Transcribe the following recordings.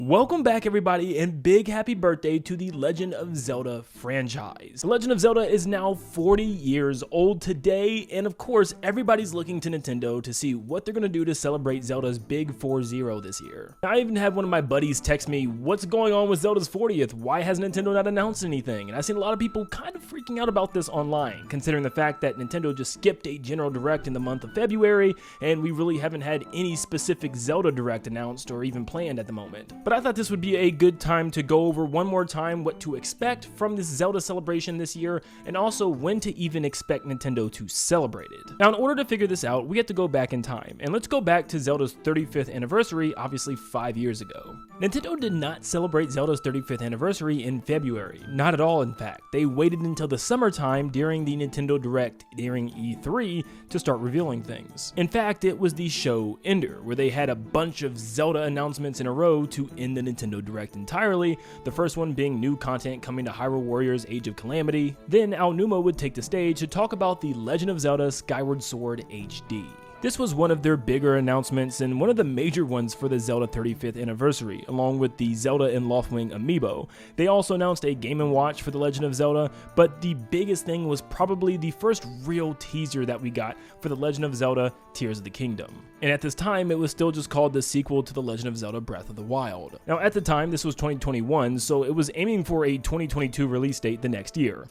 Welcome back everybody, and big happy birthday to the Legend of Zelda franchise. The Legend of Zelda is now 40 years old today, and of course everybody's looking to Nintendo to see what they're gonna do to celebrate Zelda's big 4-0 this year. I even had one of my buddies text me, what's going on with Zelda's 40th? Why has Nintendo not announced anything? And I've seen a lot of people kind of freaking out about this online, considering the fact that Nintendo just skipped a general direct in the month of February, and we really haven't had any specific Zelda direct announced or even planned at the moment. But I thought this would be a good time to go over one more time what to expect from this Zelda celebration this year, and also when to even expect Nintendo to celebrate it. Now, in order to figure this out, we have to go back in time, and let's go back to Zelda's 35th anniversary, obviously 5 years ago. Nintendo did not celebrate Zelda's 35th anniversary in February, not at all in fact. They waited until the summertime during the Nintendo Direct during E3 to start revealing things. In fact, it was the show Ender, where they had a bunch of Zelda announcements in a row to end the Nintendo Direct entirely, the first one being new content coming to Hyrule Warriors Age of Calamity. Then Aonuma would take the stage to talk about the Legend of Zelda Skyward Sword HD. This was one of their bigger announcements and one of the major ones for the Zelda 35th anniversary, along with the Zelda and Loftwing amiibo. They also announced a Game & Watch for the Legend of Zelda, but the biggest thing was probably the first real teaser that we got for the Legend of Zelda Tears of the Kingdom. And at this time, it was still just called the sequel to the Legend of Zelda Breath of the Wild. Now at the time, this was 2021, so it was aiming for a 2022 release date the next year.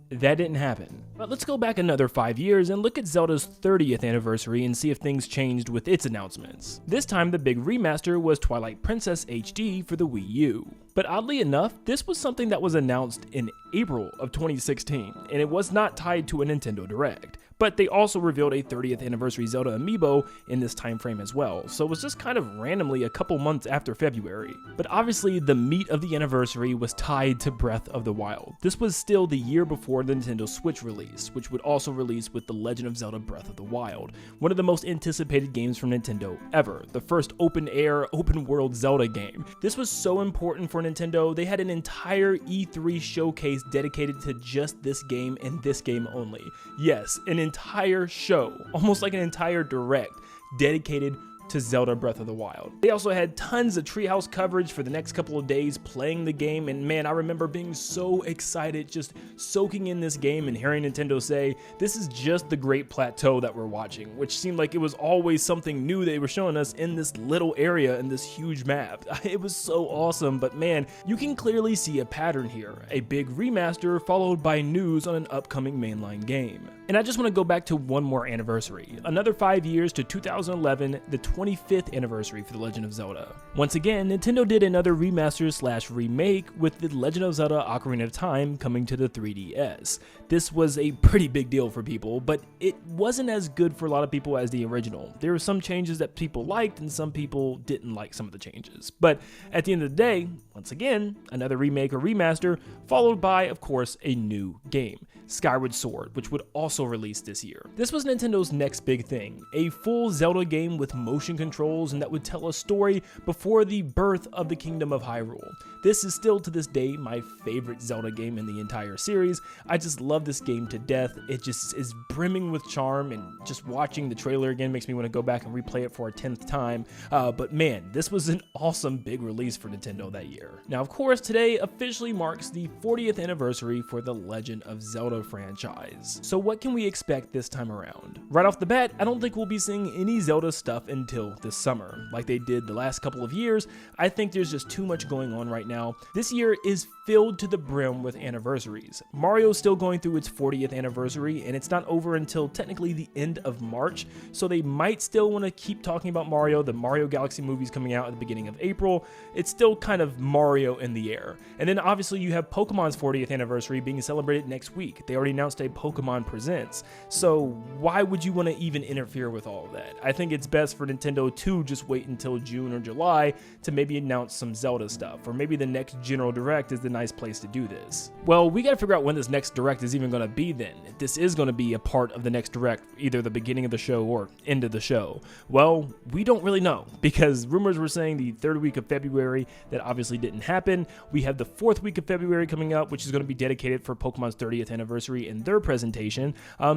That didn't happen. But let's go back another 5 years and look at Zelda's 30th anniversary and see if things changed with its announcements. This time the big remaster was Twilight Princess HD for the Wii U. But oddly enough, this was something that was announced in April of 2016, and it was not tied to a Nintendo Direct. But they also revealed a 30th anniversary Zelda amiibo in this time frame as well, so it was just kind of randomly a couple months after February. But obviously the meat of the anniversary was tied to Breath of the Wild. This was still the year before the Nintendo Switch release, which would also release with the Legend of Zelda Breath of the Wild, one of the most anticipated games from Nintendo ever, the first open-air, open-world Zelda game. This was so important for Nintendo, they had an entire E3 showcase dedicated to just this game and this game only. Yes, an entire show, almost like an entire direct, dedicated to Zelda Breath of the Wild. They also had tons of treehouse coverage for the next couple of days playing the game, and man, I remember being so excited just soaking in this game and hearing Nintendo say, this is just the Great Plateau that we're watching, which seemed like it was always something new they were showing us in this little area in this huge map. It was so awesome, but man, you can clearly see a pattern here, a big remaster followed by news on an upcoming mainline game. And I just want to go back to one more anniversary, another 5 years to 2011, the 25th anniversary for The Legend of Zelda. Once again, Nintendo did another remaster/remake with The Legend of Zelda Ocarina of Time coming to the 3DS. This was a pretty big deal for people, but it wasn't as good for a lot of people as the original. There were some changes that people liked and some people didn't like some of the changes. But at the end of the day, once again, another remake or remaster, followed by, of course, a new game, Skyward Sword, which would also release this year. This was Nintendo's next big thing, a full Zelda game with motion controls and that would tell a story before the birth of the Kingdom of Hyrule. This is still to this day my favorite Zelda game in the entire series. I just love this game to death. It just is brimming with charm, and just watching the trailer again makes me want to go back and replay it for a 10th time. But man, this was an awesome big release for Nintendo that year. Now, of course, today officially marks the 40th anniversary for the Legend of Zelda franchise. So what can we expect this time around? Right off the bat, I don't think we'll be seeing any Zelda stuff until this summer. Like they did the last couple of years, I think there's just too much going on right now. This year is filled to the brim with anniversaries. Mario's still going through its 40th anniversary, and it's not over until technically the end of March, so they might still want to keep talking about Mario. The Mario Galaxy movie's coming out at the beginning of April. It's still kind of Mario in the air. And then obviously you have Pokemon's 40th anniversary being celebrated next week. They already announced a Pokemon Presents, so why would you want to even interfere with all of that? I think it's best for Nintendo to just wait until June or July to maybe announce some Zelda stuff, or maybe the next General Direct is the nice place to do this. Well, we gotta figure out when this next Direct is even gonna be then. If this is gonna be a part of the next Direct, either the beginning of the show or end of the show. Well, we don't really know, because rumors were saying the third week of February. That obviously didn't happen. We have the fourth week of February coming up, which is gonna be dedicated for Pokemon's 30th anniversary in their presentation.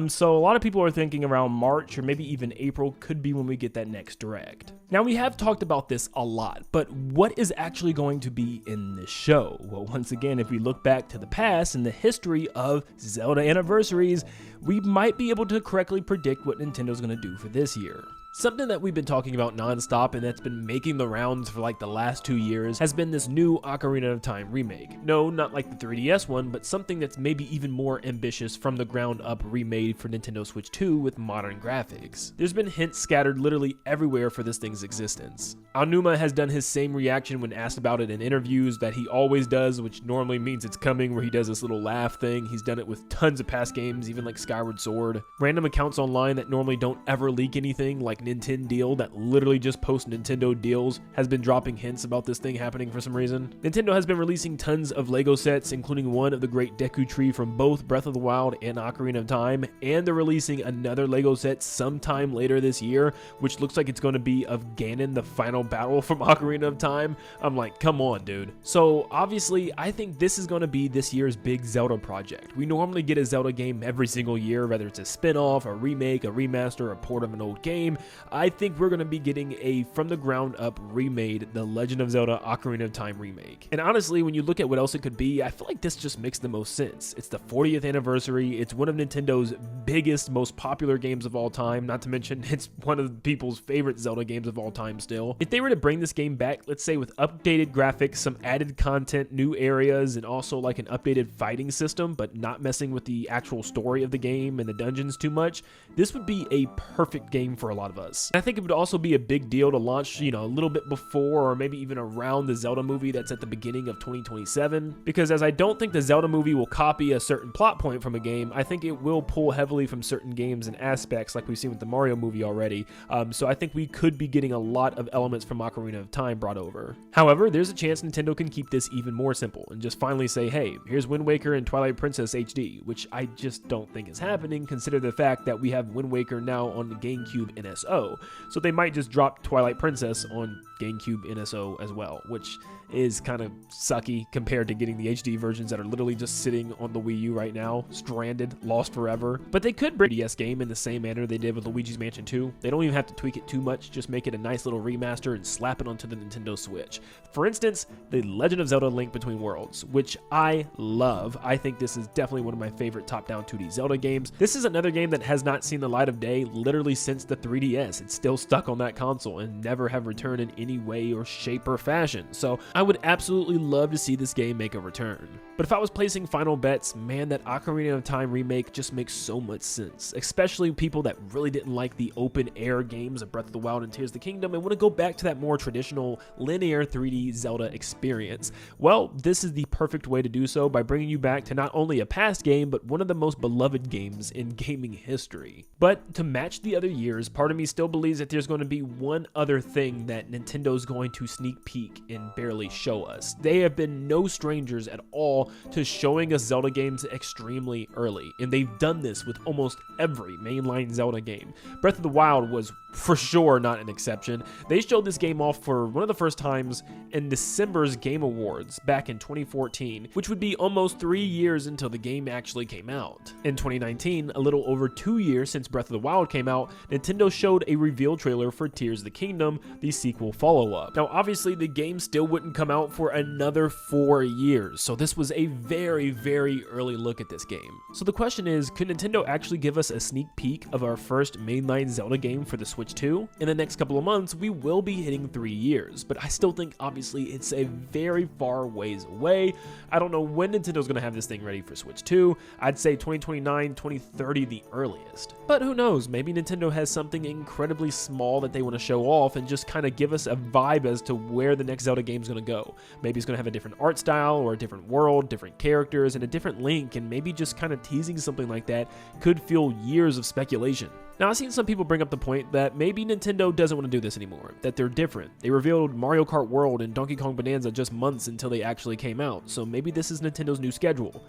So a lot of people are thinking around March or maybe even April could be when we get that next direct. Now, we have talked about this a lot, but what is actually going to be in this show? Well, once again, if we look back to the past and the history of Zelda anniversaries, we might be able to correctly predict what Nintendo's going to do for this year. Something that we've been talking about nonstop and that's been making the rounds for like the last 2 years has been this new Ocarina of Time remake. No, not like the 3DS one, but something that's maybe even more ambitious, from the ground up remade for Nintendo Switch 2 with modern graphics. There's been hints scattered literally everywhere for this thing's existence. Aonuma has done his same reaction when asked about it in interviews that he always does, which normally means it's coming, where he does this little laugh thing. He's done it with tons of past games, even like Skyward Sword. Random accounts online that normally don't ever leak anything, like Nin10doland, that literally just post Nintendo deals, has been dropping hints about this thing happening for some reason. Nintendo has been releasing tons of Lego sets, including one of the Great Deku Tree from both Breath of the Wild and Ocarina of Time, and they're releasing another Lego set sometime later this year, which looks like it's going to be of Ganon, the final battle from Ocarina of Time. I'm like, come on, dude. So obviously, I think this is going to be this year's big Zelda project. We normally get a Zelda game every single year, whether it's a spin-off, a remake, a remaster, a port of an old game. I think we're going to be getting a from the ground up remade The Legend of Zelda Ocarina of Time remake. And honestly, when you look at what else it could be, I feel like this just makes the most sense. It's the 40th anniversary. It's one of Nintendo's biggest, most popular games of all time. Not to mention, it's one of people's favorite Zelda games of all time still. If they were to bring this game back, let's say with updated graphics, some added content, new areas, and also like an updated fighting system, but not messing with the actual story of the game and the dungeons too much, this would be a perfect game for a lot of us. And I think it would also be a big deal to launch, a little bit before or maybe even around the Zelda movie that's at the beginning of 2027, because as I don't think the Zelda movie will copy a certain plot point from a game, I think it will pull heavily from certain games and aspects like we've seen with the Mario movie already. So I think we could be getting a lot of elements from Ocarina of Time brought over. However, there's a chance Nintendo can keep this even more simple and just finally say, hey, here's Wind Waker and Twilight Princess HD, which I just don't think is happening, consider the fact that we have Wind Waker now on the GameCube NSO. So they might just drop Twilight Princess on GameCube NSO as well, which is kind of sucky compared to getting the HD versions that are literally just sitting on the Wii U right now, stranded, lost forever. But they could bring a DS game in the same manner they did with Luigi's Mansion 2. They don't even have to tweak it too much, just make it a nice little remaster and slap it onto the Nintendo Switch. For instance, The Legend of Zelda Link Between Worlds, which I love. I think this is definitely one of my favorite top-down 2D Zelda games. This is another game that has not seen the light of day literally since the 3DS. It's still stuck on that console and never have returned in any way or shape or fashion. So I would absolutely love to see this game make a return. But if I was placing final bets, man, that Ocarina of Time remake just makes so much sense, especially people that really didn't like the open air games of Breath of the Wild and Tears of the Kingdom and want to go back to that more traditional linear 3D Zelda experience. Well, this is the perfect way to do so by bringing you back to not only a past game, but one of the most beloved games in gaming history. But to match the other years, part of me still believes that there's going to be one other thing that Nintendo's going to sneak peek and barely show us. They have been no strangers at all to showing us Zelda games extremely early, and they've done this with almost every mainline Zelda game. Breath of the Wild was for sure not an exception. They showed this game off for one of the first times in December's Game Awards back in 2014, which would be almost 3 years until the game actually came out. In 2019, a little over 2 years since Breath of the Wild came out, Nintendo showed a reveal trailer for Tears of the Kingdom, the sequel follow-up. Now obviously the game still wouldn't come out for another 4 years, so this was a very, very early look at this game. So the question is, could Nintendo actually give us a sneak peek of our first mainline Zelda game for the Switch 2? In the next couple of months, we will be hitting 3 years, but I still think obviously it's a very far ways away. I don't know when Nintendo's going to have this thing ready for Switch 2. I'd say 2029, 2030 the earliest. But who knows, maybe Nintendo has something incredibly small that they want to show off and just kind of give us a vibe as to where the next Zelda game is going to go. Maybe it's going to have a different art style or a different world, different characters, and a different Link, and maybe just kind of teasing something like that could fuel years of speculation. Now, I've seen some people bring up the point that maybe Nintendo doesn't want to do this anymore, that they're different. They revealed Mario Kart World and Donkey Kong Bonanza just months until they actually came out, so maybe this is Nintendo's new schedule.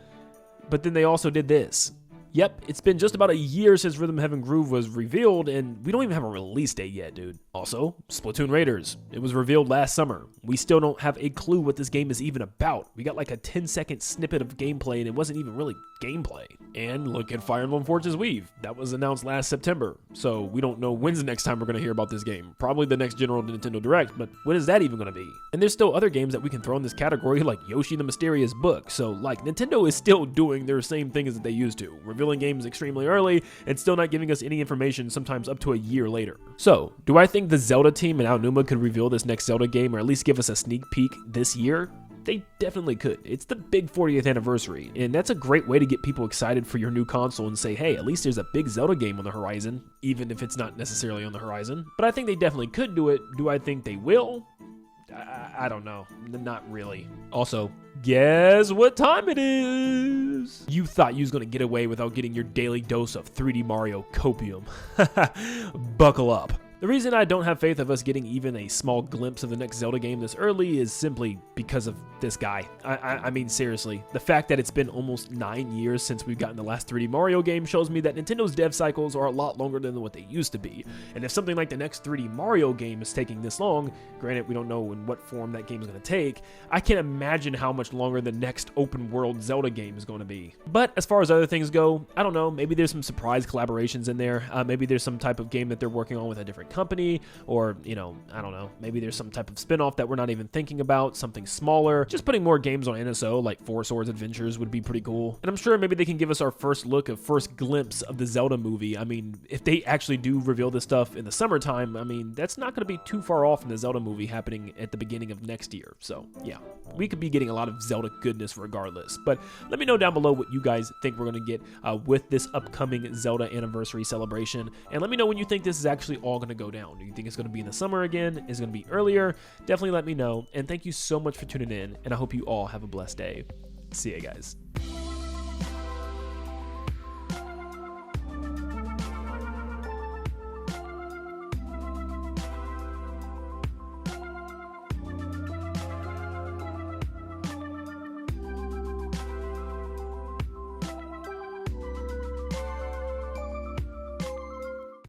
But then they also did this. Yep, it's been just about a year since Rhythm Heaven Groove was revealed, and we don't even have a release date yet, dude. Also, Splatoon Raiders. It was revealed last summer. We still don't have a clue what this game is even about. We got like a 10-second snippet of gameplay, and it wasn't even really gameplay. And look at Fire Emblem Fortress Weave. That was announced last September, so we don't know when's the next time we're going to hear about this game. Probably the next general Nintendo Direct, but when is that even going to be? And there's still other games that we can throw in this category, like Yoshi the Mysterious Book. So, like, Nintendo is still doing their same things that they used to, revealing games extremely early and still not giving us any information, sometimes up to a year later. So, do I think the Zelda team and Aonuma could reveal this next Zelda game, or at least give us a sneak peek this year? They definitely could. It's the big 40th anniversary, and that's a great way to get people excited for your new console and say, hey, at least there's a big Zelda game on the horizon, even if it's not necessarily on the horizon. But I think they definitely could do it. Do I think they will? I don't know. Not really. Also, guess what time it is? You thought you was gonna get away without getting your daily dose of 3D Mario copium. Buckle up. The reason I don't have faith of us getting even a small glimpse of the next Zelda game this early is simply because of this guy. I mean, seriously, the fact that it's been almost 9 years since we've gotten the last 3D Mario game shows me that Nintendo's dev cycles are a lot longer than what they used to be. And if something like the next 3D Mario game is taking this long, granted we don't know in what form that game is going to take, I can't imagine how much longer the next open world Zelda game is going to be. But as far as other things go, I don't know, maybe there's some surprise collaborations in there. Maybe there's some type of game that they're working on with a different company, or, you know, I don't know, maybe there's some type of spin-off that we're not even thinking about, something smaller. Just putting more games on NSO, like Four Swords Adventures, would be pretty cool. And I'm sure maybe they can give us our first look, a first glimpse of the Zelda movie. I mean, if they actually do reveal this stuff in the summertime, I mean, that's not going to be too far off from the Zelda movie happening at the beginning of next year. So, yeah, we could be getting a lot of Zelda goodness regardless. But let me know down below what you guys think we're going to get with this upcoming Zelda anniversary celebration. And let me know when you think this is actually all going to go down. Do you think it's going to be in the summer again? Is it going to be earlier? Definitely let me know. And thank you so much for tuning in. And I hope you all have a blessed day. See ya, guys.